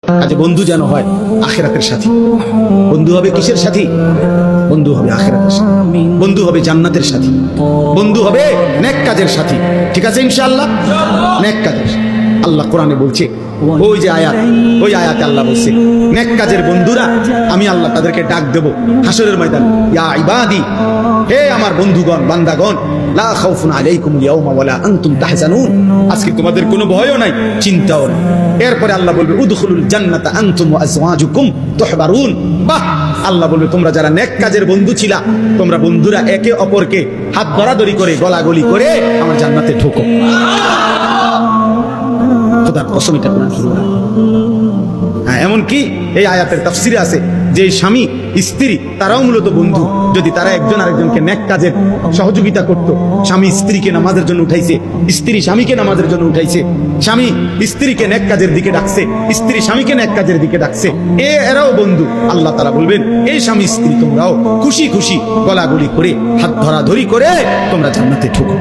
কাজে বন্ধু যেন হয় আখিরাতের সাথী। বন্ধু হবে কিসের সাথী? বন্ধু হবে আখিরাতের সাথী, বন্ধু হবে জান্নাতের সাথী, বন্ধু হবে নেক কাজের সাথী। ঠিক আছে ইনশাআল্লাহ? নেক কাজের। আল্লাহ কোরআনে বলছে, ওই যে আয়াত, ওই আয়াতে আল্লাহ বলছে নেক কাজের বন্ধুরা আমি আল্লাহ তাদেরকে ডাক দেব হাসরের ময়দানে, ইয়া ইবাদি, হে আমার বন্ধুগণ, বান্দাগণ, লা খাউফুন আলাইকুমুল ইয়াওমা ওয়ালা আনতুম তাহজানুন, আজকে তোমাদের কোনো ভয়ও নাই, চিন্তাও নাই। এরপরে আল্লাহ বলবে উদখুলুল জান্নাতা আনতুম ওয়া আজওয়াজুকুম তুহবারুন। বাহ! আল্লাহ বলবে তোমরা যারা নেক কাজের বন্ধু ছিলা, তোমরা বন্ধুরা একে অপরকে হাত ধরাধরি করে গলাগলি করে আমার জান্নাতে ঢোকো। খোদার কসম, এটা কোরআন শুরু হয়। হ্যাঁ, এমনকি এই আয়াতের তাফসিরে আছে যে স্বামী স্ত্রী তারাও মূলত বন্ধু। যদি তারা একজন আরেকজনকে নেক কাজের সহযোগিতা করত, স্বামী স্ত্রীকে নামাজের জন্য উঠাইছে, স্ত্রী স্বামীকে নামাজের জন্য উঠাইছে, স্বামী স্ত্রীকে নেক কাজের দিকে ডাকছে, স্ত্রী স্বামীকে নেক কাজের দিকে ডাকছে, এরাও বন্ধু। আল্লাহ তাআলা বলবেন এই স্বামী স্ত্রী তোমরাও খুশি খুশি গলাগলি করে হাত ধরাধরি করে তোমরা জান্নাতে ঢুকো।